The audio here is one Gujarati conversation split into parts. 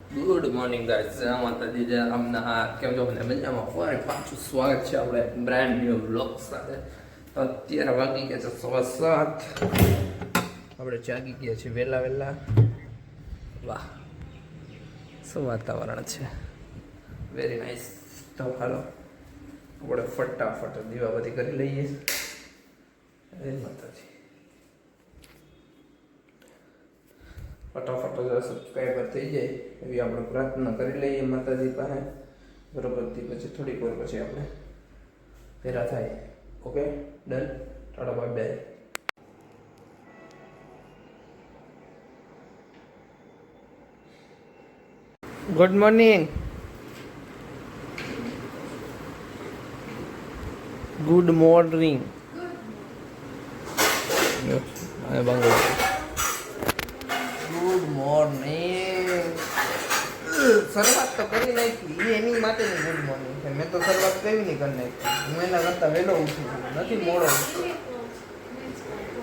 ગુડ મોર્નિંગ ગાઈસ, જય માતાજી, જય રામના. કેમ છો મને મજામાં? ફરી પાછું સ્વાગત છે આપણે બ્રાન્ડ ન્યૂ બ્લોગ સાથે. અત્યારે વાગી ગયા છે 7:15. આપણે જાગી ગયા છીએ વહેલા વહેલા. વાહ, શું વાતાવરણ છે, વેરી નાઇસ. તો હાલો આપણે ફટાફટ દીવાબત્તી કરી લઈએ. જય માતાજી. ફટાફટ સબસ્ક્રાઈબર થઈ જાય એવી આપણે પ્રાર્થના કરી લઈએ માતાજી પાસે. બરોબર, પછી થોડીક વાર પછી આપણે ભેરા થાય. Okay, done. Tata bye bye. Good morning. Good morning. Good morning. શરૂઆત તો કરી નાખી, એની માટેની ગુડ મોર્નિંગ છે. મેં તો શરૂઆત કેવી નહીં કરી નાખી. હું એના કરતાં વહેલો ઉઠું છું, નથી મોડો ઉઠતો.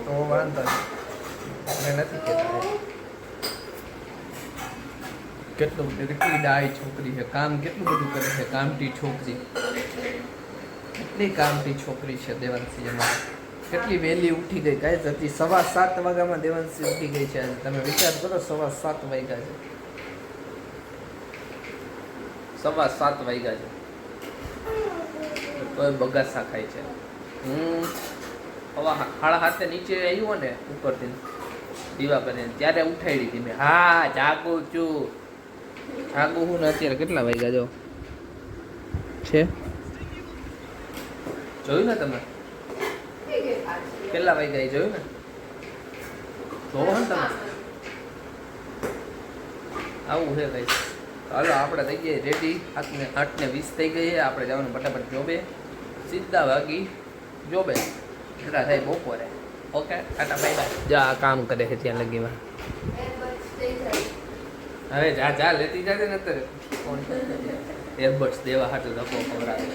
તો વાંધો નહીં, મેં નથી કહેતા. કેટલી ડાય છોકરી છે, કામ કેટલું બધું કરે છે. કામટી છોકરી, કેટલી કામટી છોકરી છે દેવાંશી. એમાં કેટલી વહેલી ઉઠી ગઈ ગાઈસ. હતી 7:15 વાગ્યામાં દેવાંશી ઉઠી ગઈ છે. આજે તમે વિચાર કરો, 7:15 વાગ્યા છે. 7:15 વાગ્યા છે, કોઈ બગાસા ખાય છે. હું હવા 7:30 નીચે આવ્યો ને ઉપરથી દીવા કરીને, ત્યારે ઉઠાડી હતી મેં. હા, જાગું છું. જાગું હું ને. અત્યારે કેટલા વાગ્યા જો છે, જોયું ને તમે? કેટલા વાગ્યા જોયું ને? જોવો ને તમે. આવું છે ભાઈ. હાલો આપણે થઈ ગયા રેડી. 8:20 થઈ ગઈ છે. આપણે જવાનું ફટાફટ જોબે. સીધા વાગી જોબે એટલા થાય બપોરે. Okay, Tata bye bye. જા કામ કરે છે ત્યાં લગીમાં. હવે જા જા લેતી જાજે ને. અત્યારે ફોન એરબડ્સ દેવા હાટું ધક્કો ખવડાવે.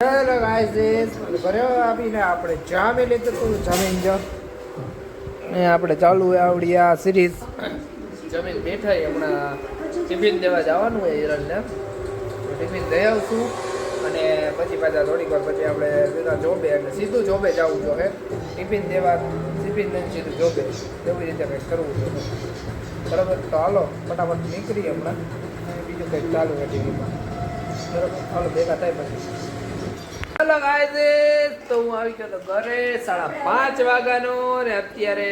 હેલો ગાઈસ, કર્યો આપીને આપણે જામી લીધું હતું. જમીન જો આપણે ચાલુ આવડી આ સિરીઝ. જમીન બેઠા હમણાં ટિફિન દેવા જવાનું હોય હિરણને. ટિફિન દઈ આવશું અને પછી પાછા થોડીક વાર પછી આપણે બધા જોબે, એટલે સીધું જોબે જવું જોઈએ. ટિફિન દેવા, ટિફિન દઈને સીધું જોબે, એવી રીતે કંઈક કરવું જોઈએ. બરાબર, તો હાલો ફટાફટ નીકળીએ હમણાં. બીજું કંઈક ચાલુ હોય ટીવીમાં. બરાબર, હાલો ભેગા થાય પછી. હેલો ગાઈસ, તો હું આવી ગયો તો ઘરે 5:30 વાગ્યાનો. ને અત્યારે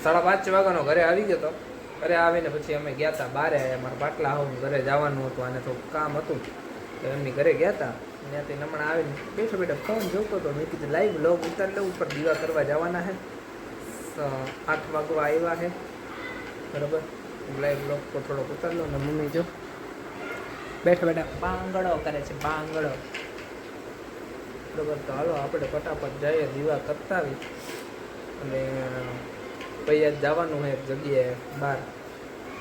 5:30 વાગ્યાનો ઘરે આવી ગયો તો. ઘરે આવીને પછી અમે ગયા હતા બારે. અમારા પાટલા આવું ઘરે જવાનું હતું અને થોડું કામ હતું, તો એમની ઘરે ગયા હતા. ત્યાંથી હમણાં આવીને બેઠો બેઠો ફોન જોતો હતો. મેં કીધું લાઈવ બ્લોગ ઉતારી લઉં. ઉપર દીવા કરવા જવાના છે. 8 વાગવા આવ્યા છે. બરાબર, લાઈવ બ્લોગ તો થોડોક ઉતારી લઉં. ને મમ્મી જો બેઠા બેઠા બાંગડો કરે છે, બાંગડો. બરાબર, તો હાલો આપણે ફટાફટ જઈએ, દીવા કરતા આવી. અને પછી જવાનું હોય એક જગ્યાએ બહાર,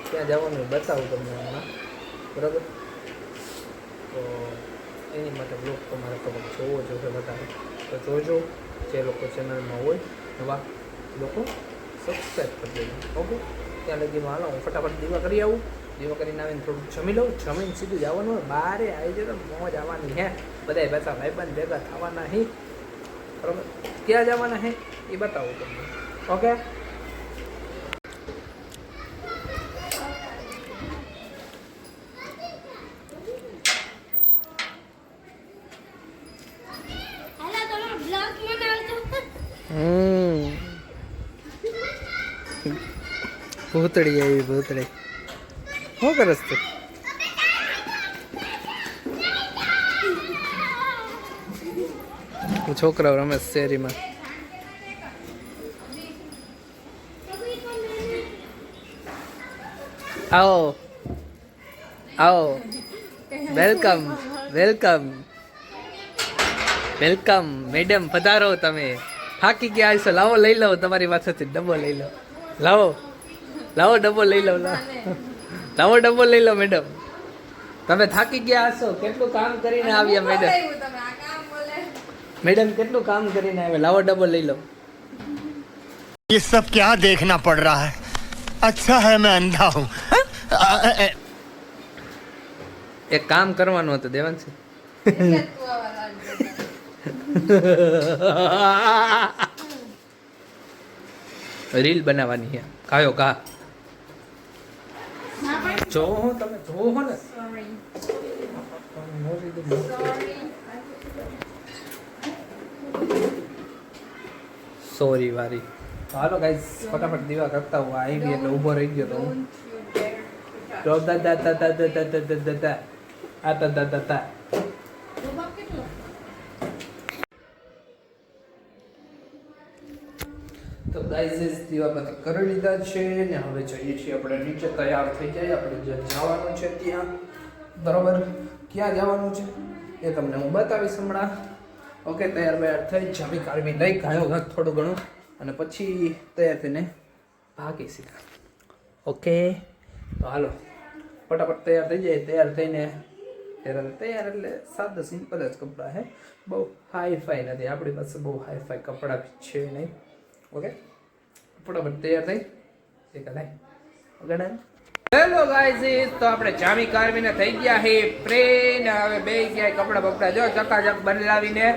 ત્યાં જવાનું બતાવું તમને હમણાં. બરાબર, તો એની માટે બ્લોગ તમારે થોડોક જોવો જોઈએ વધારે. તો જોજો, જે લોકો ચેનલમાં હોય નવા લોકો સબસ્ક્રાઈબ કરી દેજો. ઓકે, ત્યાં લગીમાં હાલો હું ફટાફટ દીવા કરી આવું. દીવા કરીને આવીને થોડુંક જમી લઉં. જમીને સીધું જવાનું હોય બહારે. આવી જાય તો મોજ આવવાની હે. બધા પાછા ભાઈબંધ ભેગા થવાના હે. બરાબર, ક્યાં જવાના હે એ બતાવું તમને. ઓકે, ભૂતળી આવી. ભૂતળી શું કરસ તું? છોકરાઓ રમે શેરીમાં. આવો આવો, વેલકમ વેલકમ વેલકમ. મેડમ પધારો. તમે થાકી ગયા હશો, લાવો લઈ લો તમારી પાસેથી ડબ્બો લઈ લો. લાવો લાવો ડબ્બો લઈ લો. લાવો ડબ્બો લઈ લો મેડમ. તમે થાકી ગયા હશો. કેટલું કામ કરીને આવ્યા મેડમ. મેડમ કેટલું કામ કરીને આવ્યા. લાવો ડબ્બો લઈ લો. ये सब क्या देखना पड़ रहा है? अच्छा है मैं अंधा हूँ. એક કામ કરવાનું હતું દેવાંશી. રીલ બનાવવાની છે. કાયો કા જો તમે જોવો ને. સોરી વારી. હાલો ગાઈસ ફટાફટ દીવા કરતા હું આવી એટલે ઊભો રહી ગયો તો હું. તો ગાઈસ દીવા પછી કરી લીધા છે ને હવે જઈએ છીએ આપણે નીચે. તૈયાર થઈ જાય આપણે જ્યાં જવાનું છે ત્યાં. બરોબર, ક્યાં જવાનું છે એ તમને હું બતાવીશ હમણાં. ઓકે, તૈયાર બૈયાર થઈ જમી કાઢવી લઈ ગાયો ઘાત થોડું ઘણું અને પછી તૈયાર થઈને ભાગી સીધા. ઓકે તો હાલો ફટાફટ તૈયાર થઈ જાય. તૈયાર થઈને તૈયાર એટલે સાદા સિમ્પલ જ કપડાં હે, બહુ હાઈ ફાઈ નથી. આપણી પાસે બહુ હાઈ ફાઈ કપડાં છે નહીં. ઓકે ફટાફટ તૈયાર થઈ એક ઓકે ડન. હેલો ગાઈઝ, તો આપણે જામી કારવીને થઈ ગયા હે પ્રેન. હવે બે ગયા કપડા બપડા જો ચકાચક બદલાવીને.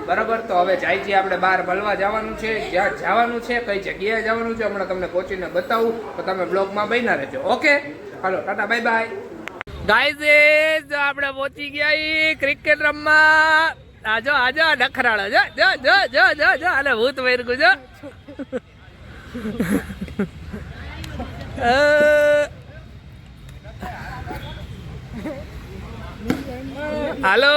બરાબર, તો હવે જાય છે આપણે બહાર મળવા જવાનું છે. જ્યાં જવાનું છે, કઈ જગ્યાએ જવાનું છે હમણાં તમને પહોંચીને બતાવું, તો તમે બ્લોગમાં બન્યા રહેજો. ઓકે હાલો ટાટા બાય બાય. ગાઈઝ આપણે પહોંચી ગયા ક્રિકેટ રમવા. આજો આજો નખરાળો જો જો જો જો જો જો આલે ભૂત વૈરગું જો. હાલો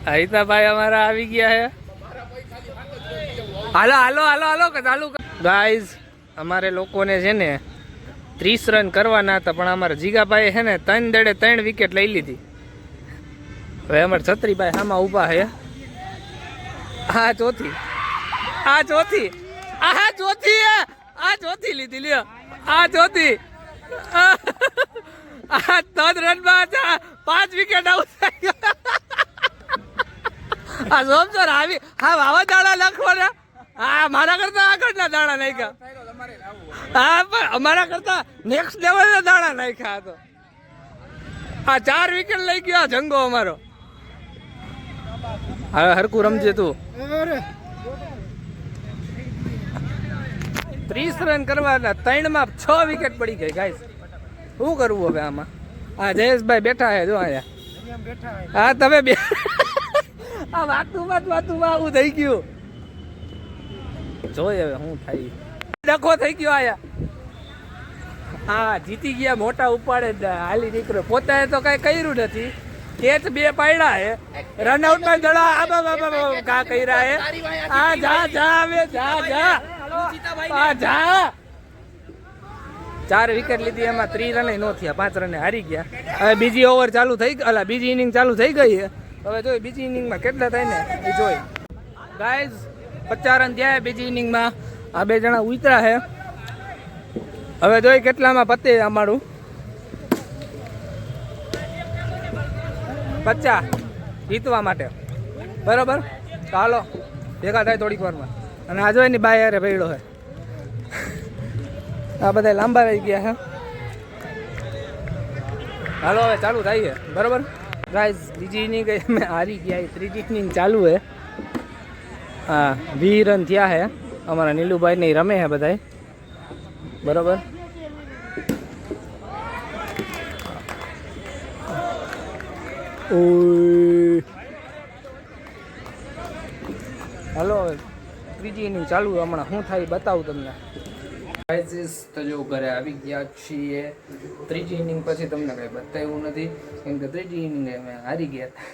આહિતા ભાઈ અમારા આવી ગયા હે. હાલો હાલો હાલો હાલો ચાલુ. ગાઈઝ અમારે લોકોને છે ને 30 રન કરવાના હતા, પણ અમારા જીગાભાઈ છે ને 3 દડે 3 વિકેટ લઈ લીધી. હવે અમારે છત્રીભાઈ આમાં ઊભા હે. હા ચોથી, આ ચોથી, આ ચોથી, આ ચોથી લીધી લ્યો. આ ચોથી, આ 3 રનમાં 5 વિકેટ આઉટ થઈ ગયા. આ સોમસર આવી હા વાવાઝોડા લખવાના. હા મારા કરતા આગળના દાણા નાખ્યા. હા પણ અમારા કરતા નેક્સ્ટ લેવલના દાણા નાખ્યા. તો આ 4 વિકેટ લઈ ગયો જંગો અમારો. હવે હરકું રમજે તું. 30 રન કરવાના, 3 માં 6 વિકેટ પડી ગઈ. ગાઈસ શું કરવું હવે આમાં? હા જયેશભાઈ બેઠા હે જો અહીંયા. હા તમે બે આ વાતું આવું થઈ ગયું. જોઈ હવે શું થાય. ડખો થઈ ગયો આયા. હા જીતી ગયા, મોટા ઉપાડે હાલી નીકળ્યો. પોતાએ તો કઈ કર્યું નથી. કેચ 2 પાડ્યા હે. રનઆઉટ માં દડા કા કર્યા હે. આ જા જા હવે જા જા આ જા. 4 વિકેટ લીધી, એમાં 3 રન નો થયા, 5 રને હારી ગયા. હવે બીજી ઓવર ચાલુ થઈ ગઈ, અલા બીજી ઇનિંગ ચાલુ થઈ ગઈ છે. હવે જોઈ બીજી ઇનિંગમાં કેટલા થાય ને એ જોઈ. ગાઈઝ 50 રન થયા બીજી ઇનિંગમાં. આ 2 જણા ઉતરા છે. હવે જોઈ કેટલામાં પતે અમારું. 50 જીતવા માટે. બરોબર, ચાલો ભેગા થાય થોડીક વારમાં. અને આ જો એની બાય યારે ભેડો છે. આ બધા લાંબા રહી ગયા છે. હાલો હવે ચાલુ થાય છે. બરોબર ગાઈઝ, બીજી ઇનિંગ અમે હારી ગયા. ત્રીજી ઇનિંગ ચાલુ છે. હા 20 રન થયા છે. અમારા નીલુભાઈ ને રમે છે બધા. બરોબર, હાલો હવે ત્રીજી ઇનિંગ ચાલુ. હમણાં શું થાય બતાવું તમને. તો જો ઘરે આવી ગયા છીએ. ત્રીજી ઇનિંગ પછી તમને કઈ બતાવ્યું નથી, કેમ કે ત્રીજી ઇનિંગ અમે હારી ગયા હતા.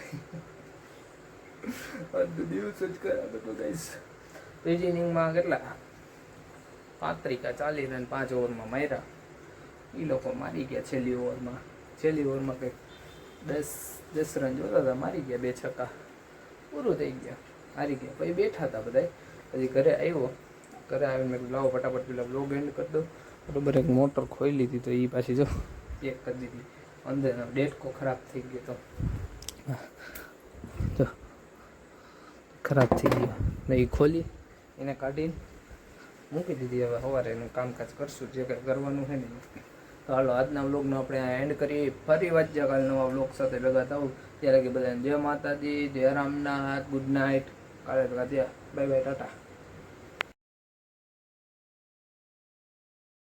દિવસ જ કર્યા હતો ગાઈસ. ત્રીજી ઇનિંગમાં કેટલા 35 કે 40 રન 5 ઓવરમાં માર્યા. એ લોકો મારી ગયા છેલ્લી ઓવરમાં. છેલ્લી ઓવરમાં કંઈક 10 રન જોતા હતા, મારી ગયા 2 છક્કા. પૂરું થઈ ગયા, હારી ગયા. પછી બેઠા હતા બધા. પછી ઘરે આવ્યો. ઘરે આવીને મેં લાવો ફટાફટ પેલા બ્લોગ એન્ડ કરી દો. બરોબર, એક મોટર ખોઈ લીધી તો એ પાછી જો ચેક કરી દીધી. અંદરનો ડેટકો ખરાબ થઈ ગયો તો જો ખરાબ થઈ ગયો ને એ ખોલી એને કાઢીને મૂકી દીધી. હવે સવારે એનું કામકાજ કરશું જે કંઈ કરવાનું છે ને. તો હાલો આજના વ્લોગનો આપણે એન્ડ કરીએ. ફરી વાંચ્યા કાલે નવા વ્લોગ સાથે લગાતા આવું. ત્યારે કે બધાને જય માતાજી, જય રામનાથ, ગુડ નાઇટ. કાલે લગાત્યા. Bye bye, Tata.